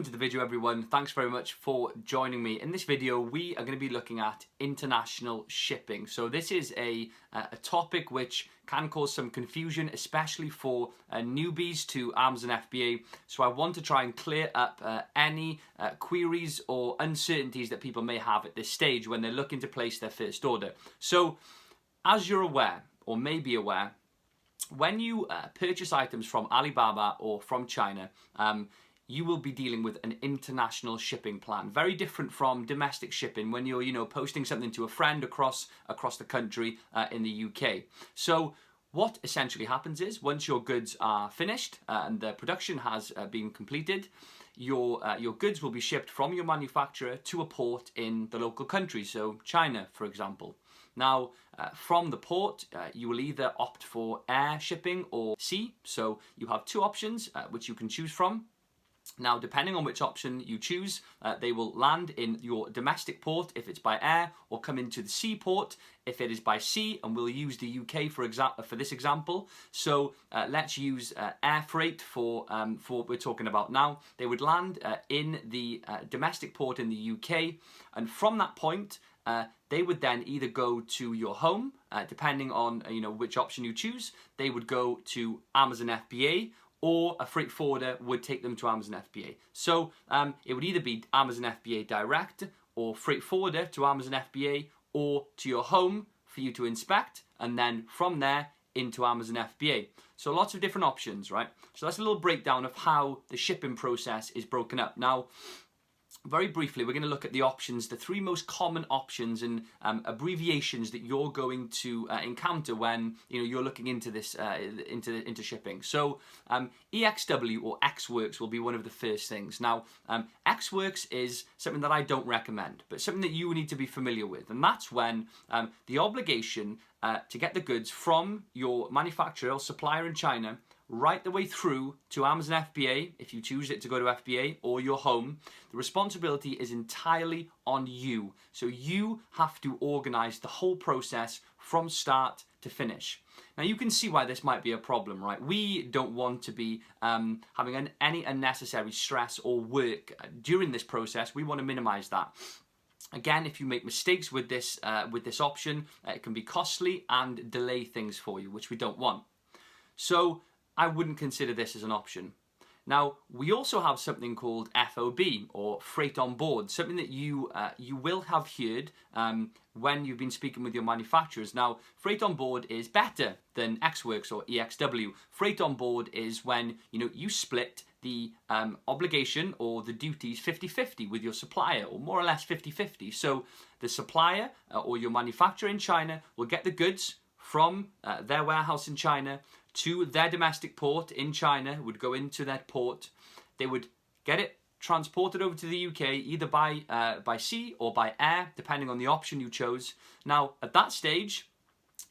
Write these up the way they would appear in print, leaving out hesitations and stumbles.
Welcome to the video, everyone. Thanks very much for joining me. In this video, we are going to be looking at international shipping. So this is a topic which can cause some confusion, especially for newbies to Amazon FBA. So I want to try and clear up any queries or uncertainties that people may have at this stage when they're looking to place their first order. So as you're aware, or may be aware, when you purchase items from Alibaba or from China, you will be dealing with an international shipping plan. Very different from domestic shipping when you're, posting something to a friend across the country in the UK. So what essentially happens is once your goods are finished and the production has been completed, your goods will be shipped from your manufacturer to a port in the local country, so China, for example. Now, from the port, you will either opt for air shipping or sea. So you have two options which you can choose from. Now, depending on which option you choose, they will land in your domestic port if it's by air, or come into the seaport if it is by sea, and we'll use the UK for this example. So let's use air freight for what we're talking about now. They would land in the domestic port in the UK, and from that point, they would then either go to your home, depending on which option you choose. They would go to Amazon FBA, or a freight forwarder would take them to Amazon FBA. So it would either be Amazon FBA direct, or freight forwarder to Amazon FBA, or to your home for you to inspect, and then from there into Amazon FBA. So lots of different options, right? So that's a little breakdown of how the shipping process is broken up. Now, very briefly, we're going to look at the options, the three most common options and abbreviations that you're going to encounter when you're looking into this into shipping. So EXW or XWorks will be one of the first things. Now, XWorks is something that I don't recommend, but something that you need to be familiar with, and that's when the obligation to get the goods from your manufacturer or supplier in China right the way through to Amazon FBA, if you choose it to go to FBA, or your home, the responsibility is entirely on you. So you have to organize the whole process from start to finish. Now you can see why this might be a problem, right? We don't want to be having any unnecessary stress or work during this process. We want to minimize that. Again, if you make mistakes with this option, it can be costly and delay things for you, which we don't want. So I wouldn't consider this as an option. Now, we also have something called FOB, or freight on board, something that you will have heard when you've been speaking with your manufacturers. Now, freight on board is better than XWorks or EXW. Freight on board is when you split the obligation or the duties 50-50 with your supplier, or more or less 50-50. So the supplier or your manufacturer in China will get the goods from their warehouse in China to their domestic port in China, would go into that port. They would get it transported over to the UK, either by sea or by air, depending on the option you chose. Now, at that stage,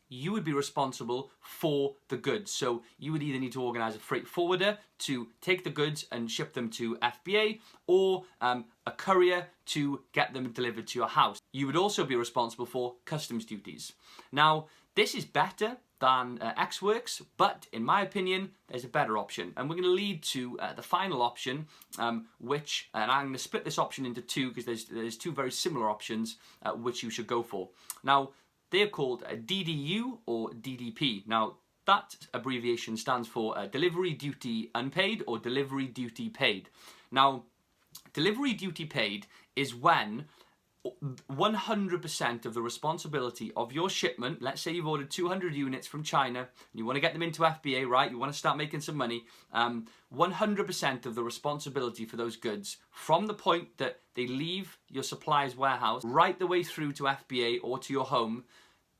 you would be responsible for the goods. So you would either need to organize a freight forwarder to take the goods and ship them to FBA, or a courier to get them delivered to your house. You would also be responsible for customs duties. Now, this is better than XWorks, but in my opinion, there's a better option. And we're going to lead to the final option, and I'm going to split this option into two because there's two very similar options which you should go for. Now, they're called DDU or DDP. Now, that abbreviation stands for Delivery Duty Unpaid or Delivery Duty Paid. Now, Delivery Duty Paid is when 100% of the responsibility of your shipment, let's say you've ordered 200 units from China and you want to get them into FBA, right? You want to start making some money. 100% of the responsibility for those goods from the point that they leave your supplier's warehouse right the way through to FBA or to your home,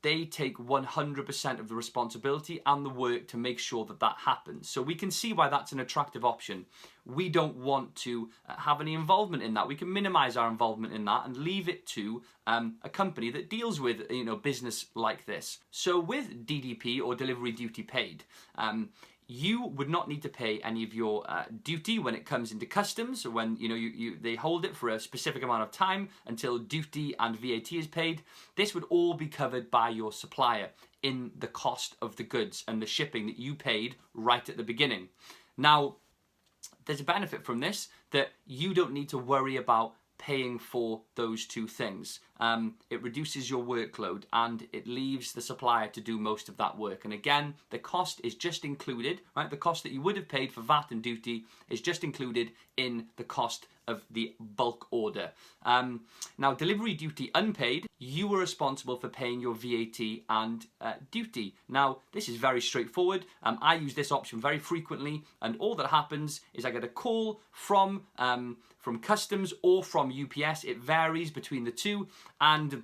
they take 100% of the responsibility and the work to make sure that that happens. So we can see why that's an attractive option. We don't want to have any involvement in that. We can minimize our involvement in that and leave it to a company that deals with business like this. So with DDP or Delivery Duty Paid, you would not need to pay any of your duty when it comes into customs, or when they hold it for a specific amount of time until duty and VAT is paid. This would all be covered by your supplier in the cost of the goods and the shipping that you paid right at the beginning. Now, there's a benefit from this, that you don't need to worry about paying for those two things. It reduces your workload and it leaves the supplier to do most of that work. And again, the cost is just included, right? The cost that you would have paid for VAT and duty is just included in the cost of the bulk order. Now, delivery duty unpaid, you were responsible for paying your VAT and duty. Now, this is very straightforward. I use this option very frequently, and all that happens is I get a call from customs or from UPS. It varies between the two, and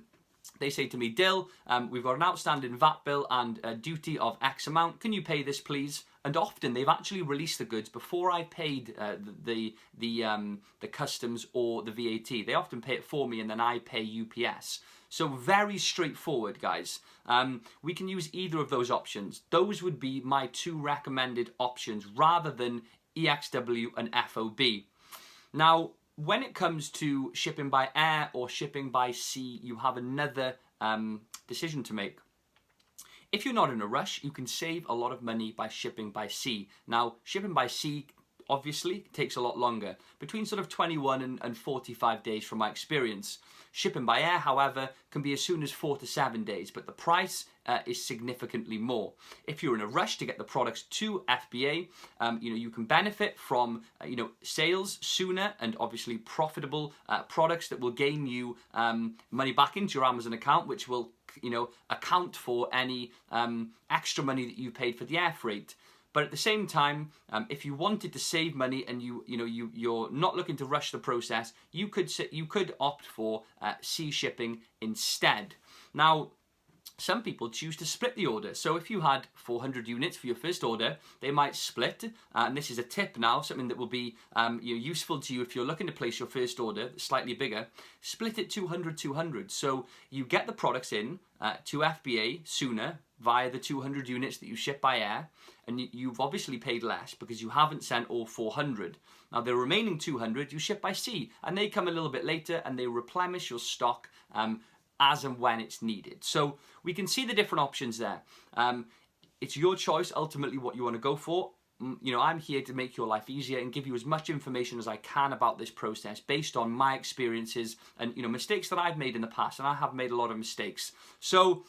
they say to me, Dill, we've got an outstanding VAT bill and duty of X amount. Can you pay this, please? And often they've actually released the goods before I paid the customs or the VAT. They often pay it for me and then I pay UPS. So very straightforward, guys. We can use either of those options. Those would be my two recommended options rather than EXW and FOB. Now, when it comes to shipping by air or shipping by sea, you have another decision to make. If you're not in a rush, you can save a lot of money by shipping by sea. Now, shipping by sea obviously takes a lot longer, between sort of 21 and 45 days from my experience. Shipping by air, however, can be as soon as 4 to 7 days, but the price is significantly more. If you're in a rush to get the products to FBA, you can benefit from sales sooner and obviously profitable products that will gain you money back into your Amazon account, which will account for any extra money that you paid for the air freight. But at the same time, if you wanted to save money and you're not looking to rush the process, you could opt for sea shipping instead. Now, some people choose to split the order. So if you had 400 units for your first order, they might split. And this is a tip now, something that will be useful to you if you're looking to place your first order slightly bigger. Split it 200-200. So you get the products in to FBA sooner via the 200 units that you ship by air. And you've obviously paid less because you haven't sent all 400. Now the remaining 200 you ship by sea, and they come a little bit later and they replenish your stock as and when it's needed. So we can see the different options there. It's your choice ultimately what you want to go for. I'm here to make your life easier and give you as much information as I can about this process based on my experiences and mistakes that I've made in the past, and I have made a lot of mistakes. So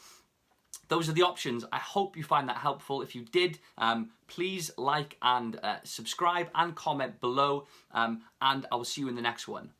those are the options. I hope you find that helpful. If you did, please like and subscribe and comment below, and I will see you in the next one.